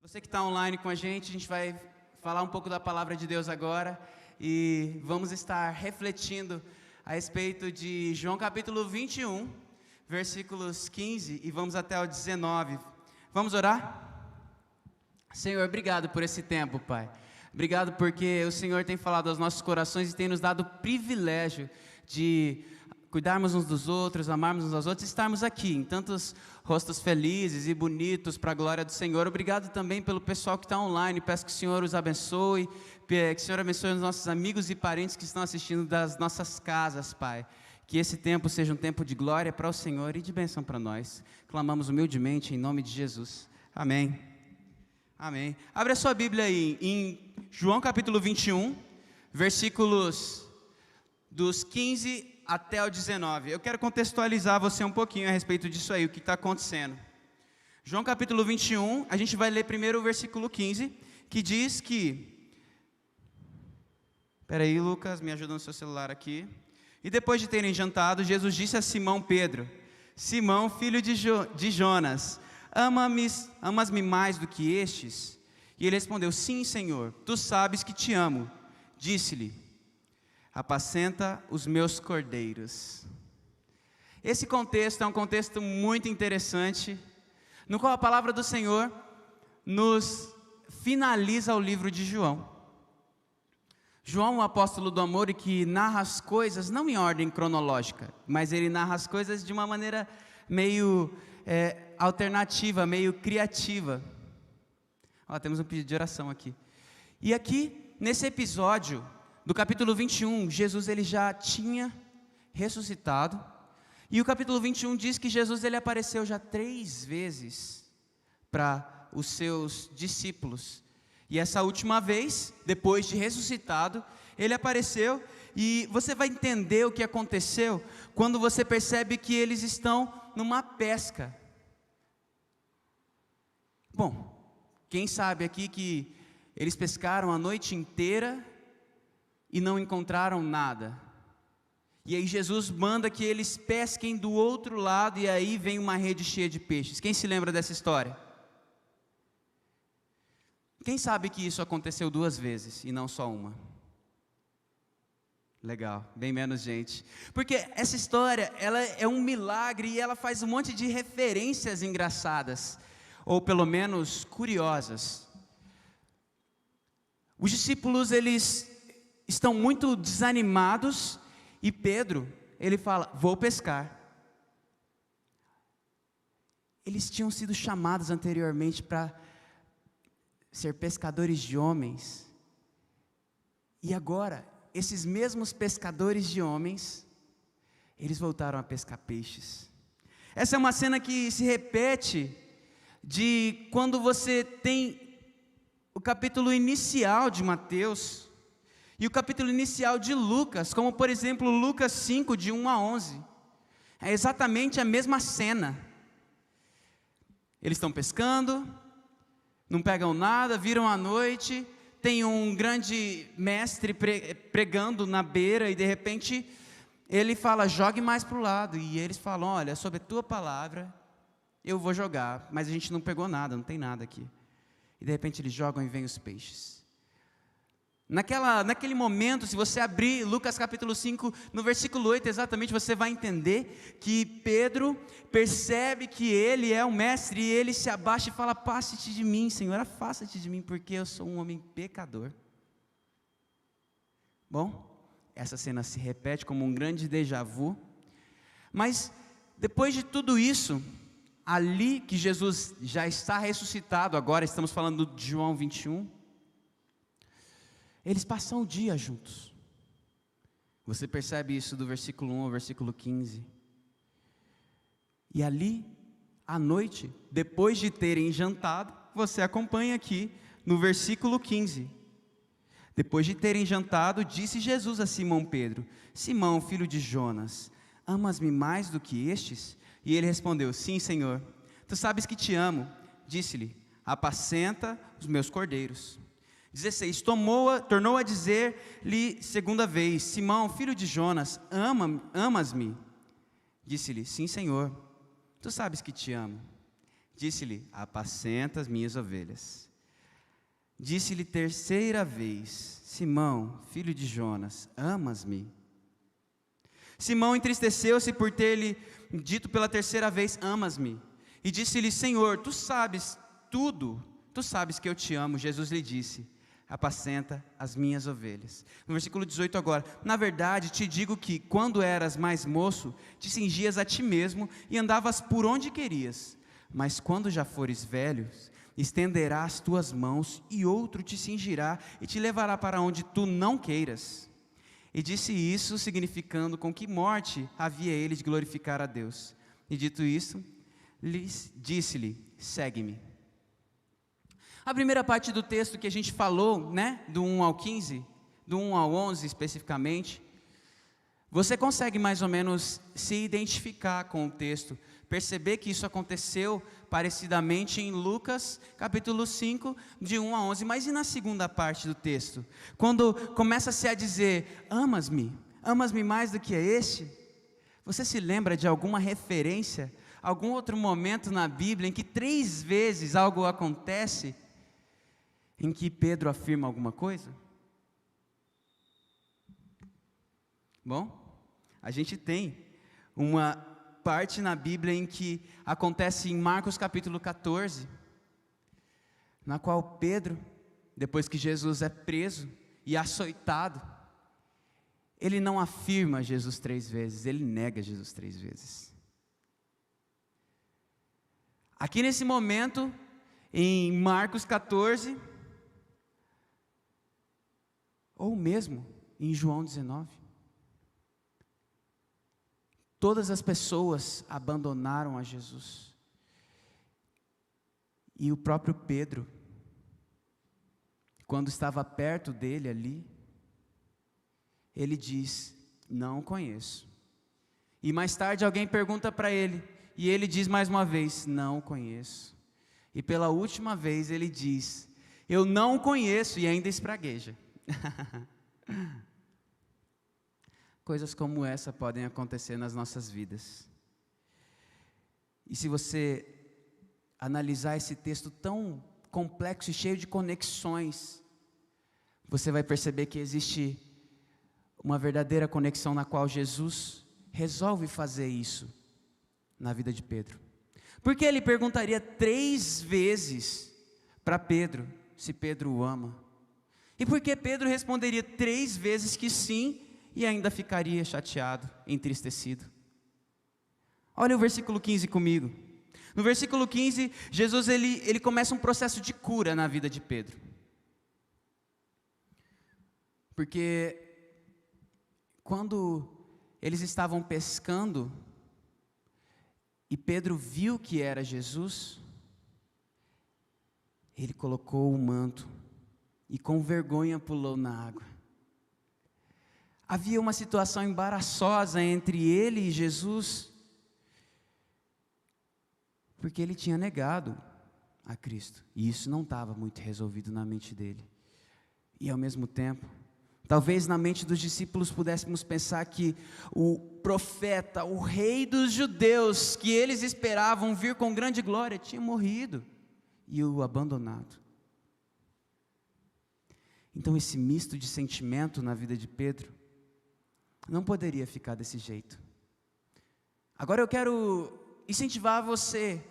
Você que está online com a gente vai falar um pouco da palavra de Deus agora e vamos estar refletindo a respeito de João capítulo 21, versículos 15 e vamos até o 19. Vamos orar? Senhor, obrigado por esse tempo, Pai. Obrigado porque o Senhor tem falado aos nossos corações e tem nos dado o privilégio de cuidarmos uns dos outros, amarmos uns aos outros, estarmos aqui em tantos rostos felizes e bonitos para a glória do Senhor. Obrigado também pelo pessoal que está online, peço que o Senhor os abençoe, que o Senhor abençoe os nossos amigos e parentes que estão assistindo das nossas casas, Pai. Que esse tempo seja um tempo de glória para o Senhor e de bênção para nós. Clamamos humildemente em nome de Jesus. Amém. Amém. Abre a sua Bíblia aí em João capítulo 21, versículos dos 15 até o 19. Eu quero contextualizar você um pouquinho a respeito disso aí, o que está acontecendo. João capítulo 21, a gente vai ler primeiro o versículo 15, que diz que... Espera aí, Lucas, me ajuda no seu celular aqui. E depois de terem jantado, Jesus disse a Simão Pedro: Simão, filho de Jonas, amas-me mais do que estes? E ele respondeu: Sim, Senhor, tu sabes que te amo. Disse-lhe: apacenta os meus cordeiros. Esse contexto é um contexto muito interessante, no qual a palavra do Senhor nos finaliza o livro de João. João, o apóstolo do amor, e que narra as coisas não em ordem cronológica, mas ele narra as coisas de uma maneira meio alternativa, meio criativa. Temos um pedido de oração aqui. E aqui, nesse episódio do capítulo 21, Jesus ele já tinha ressuscitado, e o capítulo 21 diz que Jesus ele apareceu já 3 vezes para os seus discípulos, e essa última vez, depois de ressuscitado, ele apareceu, e você vai entender o que aconteceu, quando você percebe que eles estão numa pesca. Bom, quem sabe aqui que eles pescaram a noite inteira, e não encontraram nada. E aí Jesus manda que eles pesquem do outro lado, e aí vem uma rede cheia de peixes. Quem se lembra dessa história? Quem sabe que isso aconteceu 2 vezes, e não só uma? Legal, bem menos gente. Porque essa história, ela é um milagre, e ela faz um monte de referências engraçadas, ou pelo menos curiosas. Os discípulos, eles estão muito desanimados, e Pedro, ele fala: vou pescar. Eles tinham sido chamados anteriormente para ser pescadores de homens, e agora, esses mesmos pescadores de homens, eles voltaram a pescar peixes. Essa é uma cena que se repete, de quando você tem o capítulo inicial de Mateus, e o capítulo inicial de Lucas, como por exemplo Lucas 5, de 1 a 11, é exatamente a mesma cena. Eles estão pescando, não pegam nada, viram à noite, tem um grande mestre pregando na beira, e de repente ele fala: jogue mais para o lado, e eles falam: olha, sobre a tua palavra, eu vou jogar, mas a gente não pegou nada, não tem nada aqui. E de repente eles jogam e vêm os peixes. Naquele momento, se você abrir Lucas capítulo 5, no versículo 8 exatamente, você vai entender que Pedro percebe que ele é o mestre, e ele se abaixa e fala: passe-te de mim, Senhor, afasta-te de mim, porque eu sou um homem pecador. Bom, essa cena se repete como um grande déjà vu, mas depois de tudo isso, ali que Jesus já está ressuscitado, agora estamos falando de João 21, eles passam o dia juntos. Você percebe isso do versículo 1 ao versículo 15. E ali, à noite, depois de terem jantado, você acompanha aqui no versículo 15. Depois de terem jantado, disse Jesus a Simão Pedro: Simão, filho de Jonas, amas-me mais do que estes? E ele respondeu: Sim, Senhor, tu sabes que te amo. Disse-lhe: apacenta os meus cordeiros. 16, tornou a dizer-lhe segunda vez: Simão, filho de Jonas, amas-me? Disse-lhe: Sim, Senhor, tu sabes que te amo. Disse-lhe: apacenta as minhas ovelhas. disse-lhe terceira vez: Simão, filho de Jonas, amas-me? Simão entristeceu-se por ter-lhe dito pela terceira vez: amas-me? E disse-lhe: Senhor, tu sabes tudo, tu sabes que eu te amo. Jesus lhe disse: apacenta as minhas ovelhas. No versículo 18 agora: na verdade te digo que, quando eras mais moço, te cingias a ti mesmo e andavas por onde querias. Mas quando já fores velho, estenderás tuas mãos, e outro te cingirá e te levará para onde tu não queiras. E disse isso, significando com que morte havia ele de glorificar a Deus. E dito isso, disse-lhe: segue-me. A primeira parte do texto que a gente falou, do 1 ao 15, do 1 ao 11 especificamente, você consegue mais ou menos se identificar com o texto, perceber que isso aconteceu parecidamente em Lucas, capítulo 5, de 1 a 11, mas e na segunda parte do texto? Quando começa-se a dizer: amas-me, amas-me mais do que este? Você se lembra de alguma referência, algum outro momento na Bíblia em que 3 vezes algo acontece, em que Pedro afirma alguma coisa? Bom, a gente tem uma parte na Bíblia em que acontece em Marcos capítulo 14, na qual Pedro, depois que Jesus é preso e açoitado, ele não afirma Jesus 3 vezes, ele nega Jesus 3 vezes. Aqui nesse momento, em Marcos 14, ou mesmo em João 19, todas as pessoas abandonaram a Jesus. E o próprio Pedro, quando estava perto dele ali, ele diz: não o conheço. E mais tarde alguém pergunta para ele, e ele diz mais uma vez: não o conheço. E pela última vez ele diz: eu não o conheço, e ainda espragueja. Coisas como essa podem acontecer nas nossas vidas. E se você analisar esse texto tão complexo e cheio de conexões, você vai perceber que existe uma verdadeira conexão na qual Jesus resolve fazer isso na vida de Pedro. Porque ele perguntaria 3 vezes para Pedro se Pedro o ama. E porque Pedro responderia 3 vezes que sim, e ainda ficaria chateado, entristecido. Olha o versículo 15 comigo. No versículo 15, Jesus ele começa um processo de cura na vida de Pedro. Porque quando eles estavam pescando, e Pedro viu que era Jesus, ele colocou o manto, e com vergonha pulou na água. Havia uma situação embaraçosa entre ele e Jesus, porque ele tinha negado a Cristo, e isso não estava muito resolvido na mente dele. E ao mesmo tempo, talvez na mente dos discípulos pudéssemos pensar que o profeta, o rei dos judeus, que eles esperavam vir com grande glória, tinha morrido e o abandonado. Então esse misto de sentimento na vida de Pedro não poderia ficar desse jeito. Agora eu quero incentivar você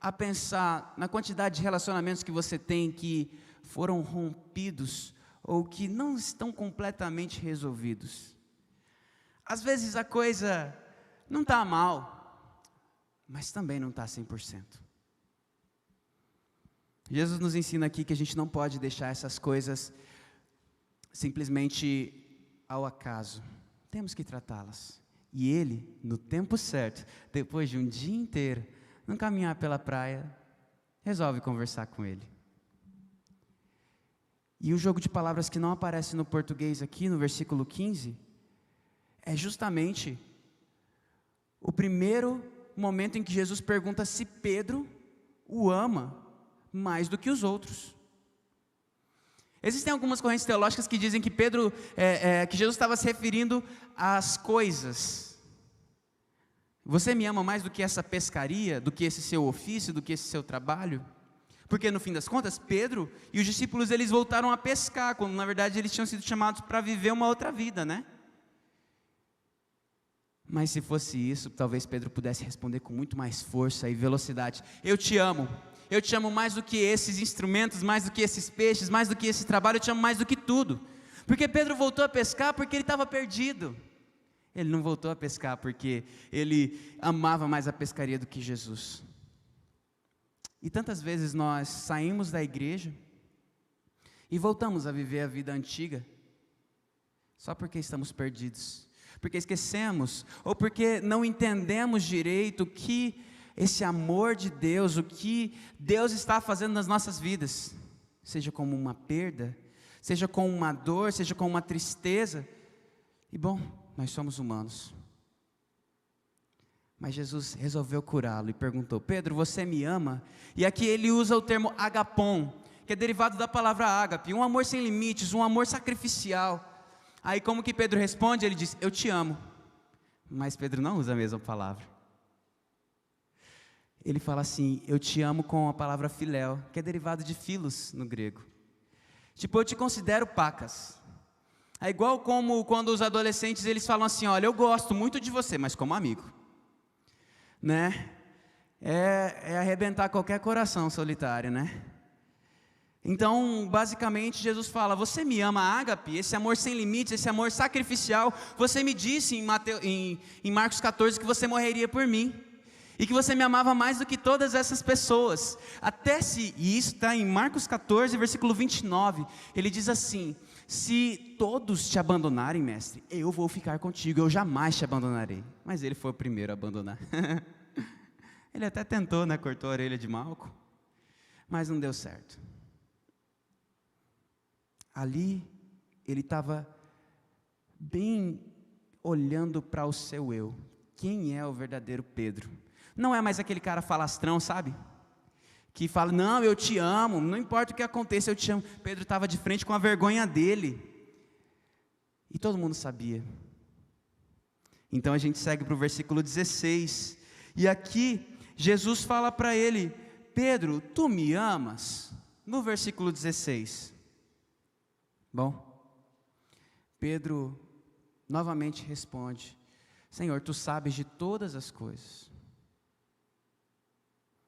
a pensar na quantidade de relacionamentos que você tem que foram rompidos ou que não estão completamente resolvidos. Às vezes a coisa não está mal, mas também não está 100%. Jesus nos ensina aqui que a gente não pode deixar essas coisas simplesmente ao acaso. Temos que tratá-las. E ele, no tempo certo, depois de um dia inteiro, não caminhar pela praia, resolve conversar com ele. E o jogo de palavras que não aparece no português aqui, no versículo 15, é justamente o primeiro momento em que Jesus pergunta se Pedro o ama mais do que os outros. Existem algumas correntes teológicas que dizem que que Jesus estava se referindo às coisas. Você me ama mais do que essa pescaria, do que esse seu ofício, do que esse seu trabalho? Porque no fim das contas, Pedro e os discípulos, eles voltaram a pescar, quando na verdade eles tinham sido chamados para viver uma outra vida, né? Mas se fosse isso, talvez Pedro pudesse responder com muito mais força e velocidade: eu te amo mais do que esses instrumentos, mais do que esses peixes, mais do que esse trabalho, eu te amo mais do que tudo. Porque Pedro voltou a pescar porque ele estava perdido. Ele não voltou a pescar porque ele amava mais a pescaria do que Jesus. E tantas vezes nós saímos da igreja e voltamos a viver a vida antiga, só porque estamos perdidos, porque esquecemos, ou porque não entendemos direito o que esse amor de Deus, o que Deus está fazendo nas nossas vidas, seja como uma perda, seja com uma dor, seja com uma tristeza. E bom, nós somos humanos. Mas Jesus resolveu curá-lo e perguntou: Pedro, você me ama? E aqui ele usa o termo agapon, que é derivado da palavra ágape, um amor sem limites, um amor sacrificial. Aí como que Pedro responde? Ele diz: eu te amo. Mas Pedro não usa a mesma palavra. Ele fala assim: eu te amo com a palavra filéu, que é derivado de filos no grego. Tipo, eu te considero pacas. É igual como quando os adolescentes eles falam assim: olha, eu gosto muito de você, mas como amigo. Né? É arrebentar qualquer coração solitário, né? Então, basicamente, Jesus fala: você me ama, ágape, esse amor sem limites, esse amor sacrificial. Você me disse em Marcos 14 que você morreria por mim, e que você me amava mais do que todas essas pessoas. E isso está em Marcos 14, versículo 29, ele diz assim: se todos te abandonarem, mestre, eu vou ficar contigo, eu jamais te abandonarei. Mas ele foi o primeiro a abandonar. Ele até tentou, né? Cortou a orelha de Malco, mas não deu certo. Ali, ele estava bem olhando para o seu eu. Quem é o verdadeiro Pedro? Não é mais aquele cara falastrão, sabe? Que fala: não, eu te amo, não importa o que aconteça, eu te amo. Pedro estava de frente com a vergonha dele. E todo mundo sabia. Então a gente segue para o versículo 16. E aqui, Jesus fala para ele: Pedro, tu me amas? No versículo 16. Bom, Pedro novamente responde: Senhor, tu sabes de todas as coisas.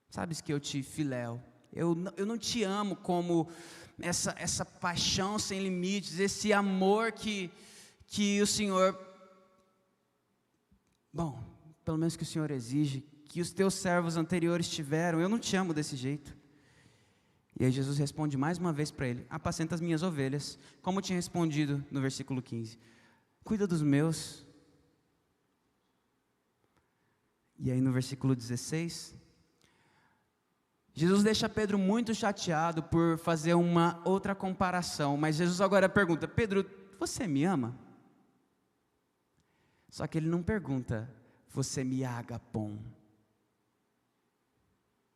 Sabes que eu te filéu. Eu não te amo como essa paixão sem limites, esse amor que o Senhor, bom, pelo menos que o Senhor exige, que os teus servos anteriores tiveram. Eu não te amo desse jeito. E aí Jesus responde mais uma vez para ele: apacenta as minhas ovelhas, como tinha respondido no versículo 15. Cuida dos meus. E aí no versículo 16, Jesus deixa Pedro muito chateado por fazer uma outra comparação. Mas Jesus agora pergunta: Pedro, você me ama? Só que ele não pergunta: você me agapom?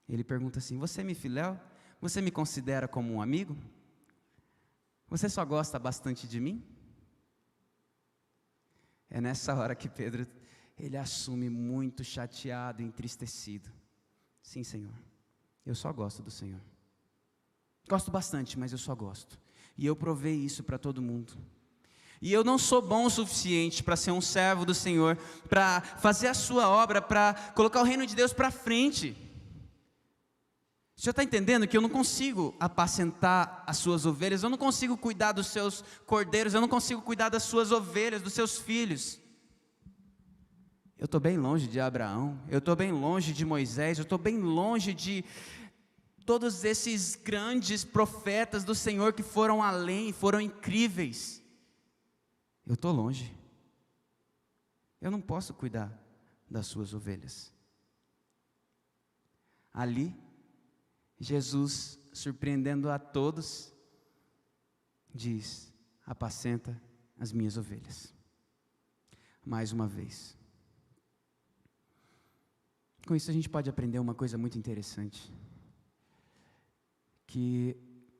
Ele pergunta assim: você me filéu? Você me considera como um amigo? Você só gosta bastante de mim? É nessa hora que Pedro, ele assume muito chateado e entristecido: sim, Senhor, eu só gosto do Senhor. Gosto bastante, mas eu só gosto. E eu provei isso para todo mundo. E eu não sou bom o suficiente para ser um servo do Senhor, para fazer a sua obra, para colocar o reino de Deus para frente. O senhor está entendendo que eu não consigo apacentar as suas ovelhas, eu não consigo cuidar dos seus cordeiros, eu não consigo cuidar das suas ovelhas, dos seus filhos. Eu estou bem longe de Abraão, eu estou bem longe de Moisés, eu estou bem longe de todos esses grandes profetas do Senhor que foram além, foram incríveis. Eu estou longe. Eu não posso cuidar das suas ovelhas. Ali, Jesus, surpreendendo a todos, diz: apacenta as minhas ovelhas. Mais uma vez. Com isso a gente pode aprender uma coisa muito interessante. Que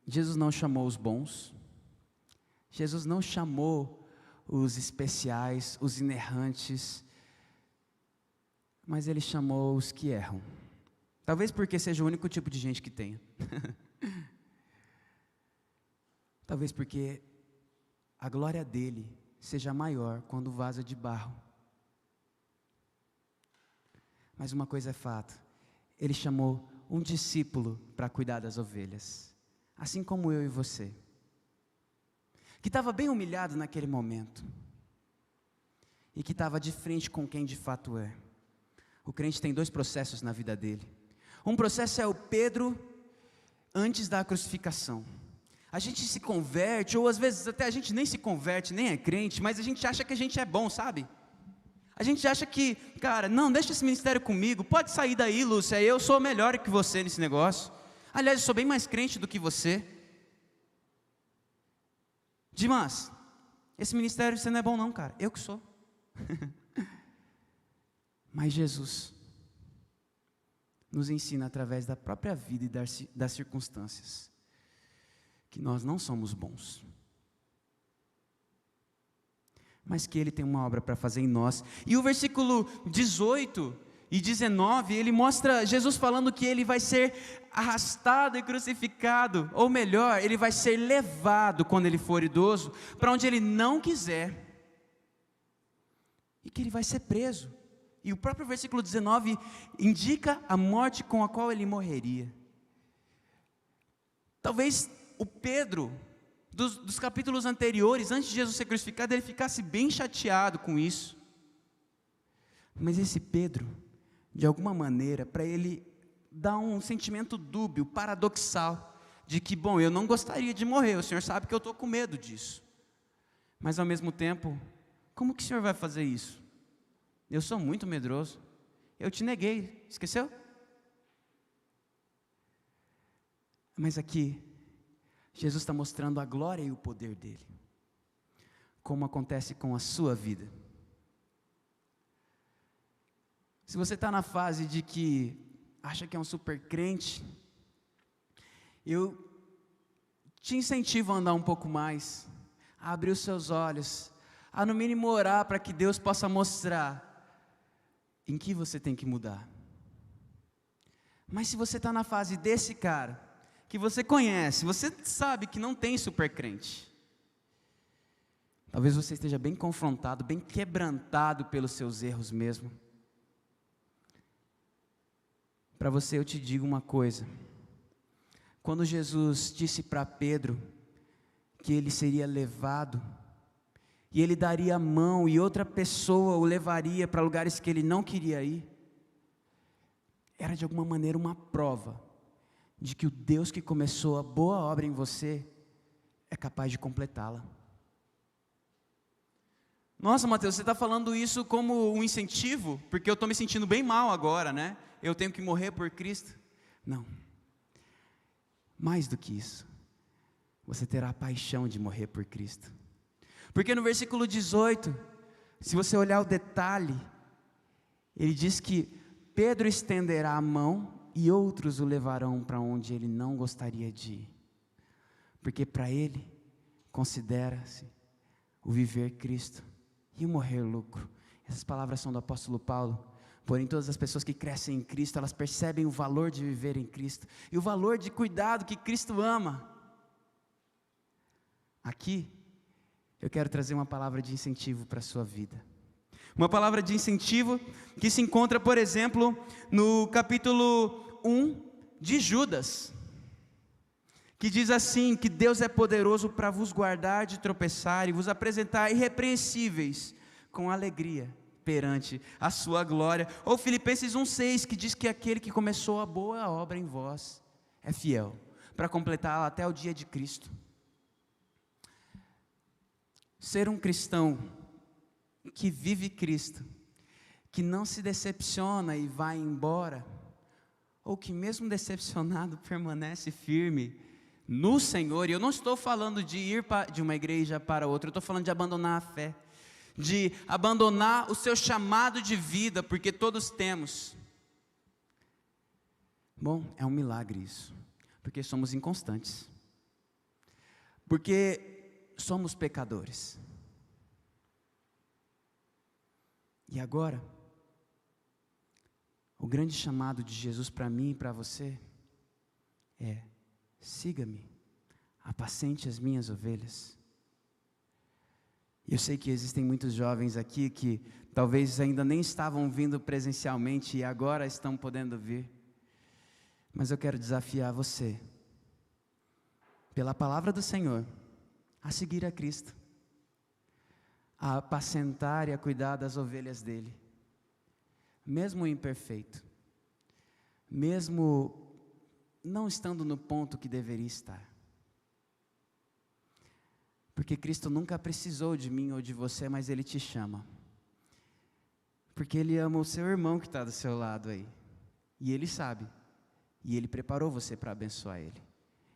Jesus não chamou os bons, Jesus não chamou os especiais, os inerrantes, mas Ele chamou os que erram. Talvez porque seja o único tipo de gente que tenha. Talvez porque a glória dele seja maior quando o vaso é de barro. Mas uma coisa é fato, ele chamou um discípulo para cuidar das ovelhas, assim como eu e você, que estava bem humilhado naquele momento, e que estava de frente com quem de fato é. O crente tem 2 processos na vida dele. Um processo é o Pedro antes da crucificação. A gente se converte, ou às vezes até a gente nem se converte, nem é crente, mas a gente acha que a gente é bom, sabe? A gente acha que, cara, não, deixa esse ministério comigo, pode sair daí, Lúcia, eu sou melhor que você nesse negócio. Aliás, eu sou bem mais crente do que você. Dimas, esse ministério você não é bom não, cara, eu que sou. Mas Jesus nos ensina através da própria vida e das circunstâncias, que nós não somos bons, mas que Ele tem uma obra para fazer em nós. E o versículo 18 e 19, ele mostra Jesus falando que Ele vai ser arrastado e crucificado, ou melhor, Ele vai ser levado quando Ele for idoso, para onde Ele não quiser, e que Ele vai ser preso. E o próprio versículo 19 indica a morte com a qual Ele morreria. Talvez o Pedro, dos capítulos anteriores, antes de Jesus ser crucificado, ele ficasse bem chateado com isso. Mas esse Pedro, de alguma maneira, para ele dá um sentimento dúbio, paradoxal, de que, bom, eu não gostaria de morrer, o Senhor sabe que eu estou com medo disso. Mas ao mesmo tempo, como que o Senhor vai fazer isso? Eu sou muito medroso, eu te neguei, esqueceu? Mas aqui, Jesus está mostrando a glória e o poder dele, como acontece com a sua vida. Se você está na fase de que acha que é um super crente, eu te incentivo a andar um pouco mais, a abrir os seus olhos, a no mínimo orar para que Deus possa mostrar em que você tem que mudar. Mas se você está na fase desse cara, que você conhece, você sabe que não tem super crente, talvez você esteja bem confrontado, bem quebrantado pelos seus erros mesmo. Para você eu te digo uma coisa, quando Jesus disse para Pedro que ele seria levado, e ele daria a mão, e outra pessoa o levaria para lugares que ele não queria ir, era de alguma maneira uma prova de que o Deus que começou a boa obra em você é capaz de completá-la. Nossa, Mateus, você está falando isso como um incentivo? Porque eu estou me sentindo bem mal agora, né? Eu tenho que morrer por Cristo? Não, mais do que isso, você terá a paixão de morrer por Cristo. Porque no versículo 18, se você olhar o detalhe, ele diz que Pedro estenderá a mão e outros o levarão para onde ele não gostaria de ir. Porque para ele, considera-se o viver Cristo e o morrer lucro. Essas palavras são do apóstolo Paulo. Porém, todas as pessoas que crescem em Cristo, elas percebem o valor de viver em Cristo e o valor de cuidado que Cristo ama. Aqui, eu quero trazer uma palavra de incentivo para a sua vida. Uma palavra de incentivo que se encontra, por exemplo, no capítulo 1 de Judas, que diz assim, que Deus é poderoso para vos guardar de tropeçar e vos apresentar irrepreensíveis com alegria perante a sua glória. Ou Filipenses 1,6, que diz que aquele que começou a boa obra em vós é fiel para completá-la até o dia de Cristo. Ser um cristão que vive Cristo, que não se decepciona e vai embora, ou que mesmo decepcionado permanece firme no Senhor. E eu não estou falando de ir de uma igreja para outra, eu estou falando de abandonar a fé, de abandonar o seu chamado de vida, porque todos temos. Bom, é um milagre isso, porque somos inconstantes, porque somos pecadores. E agora, O grande chamado de Jesus para mim e para você é: siga-me, apacente as minhas ovelhas. Eu sei que existem muitos jovens aqui que talvez ainda nem estavam vindo presencialmente e agora estão podendo vir. Mas eu quero desafiar você, pela palavra do Senhor, a seguir a Cristo, a apacentar e a cuidar das ovelhas dele, mesmo imperfeito, mesmo não estando no ponto que deveria estar. Porque Cristo nunca precisou de mim ou de você, mas Ele te chama. Porque Ele ama o seu irmão que está do seu lado aí. E Ele sabe. E Ele preparou você para abençoar ele.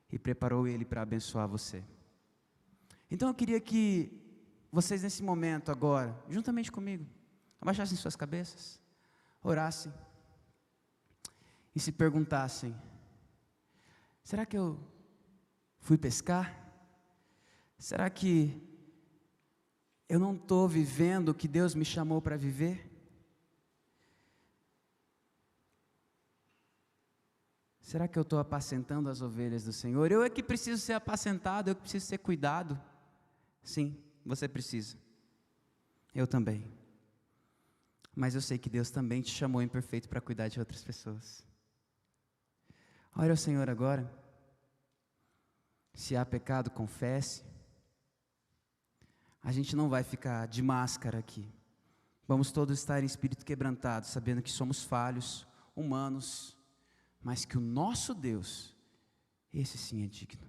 E preparou ele para abençoar você. Então eu queria que vocês nesse momento agora, juntamente comigo, abaixassem suas cabeças, orassem e se perguntassem: será que eu fui pescar? Será que eu não estou vivendo o que Deus me chamou para viver? Será que eu estou apacentando as ovelhas do Senhor? Eu é que preciso ser apacentado, eu que preciso ser cuidado. Sim, você precisa. Eu também. Mas eu sei que Deus também te chamou em perfeito para cuidar de outras pessoas. Ore ao Senhor agora. Se há pecado, confesse. A gente não vai ficar de máscara aqui. Vamos todos estar em espírito quebrantado, sabendo que somos falhos, humanos, mas que o nosso Deus, esse sim é digno.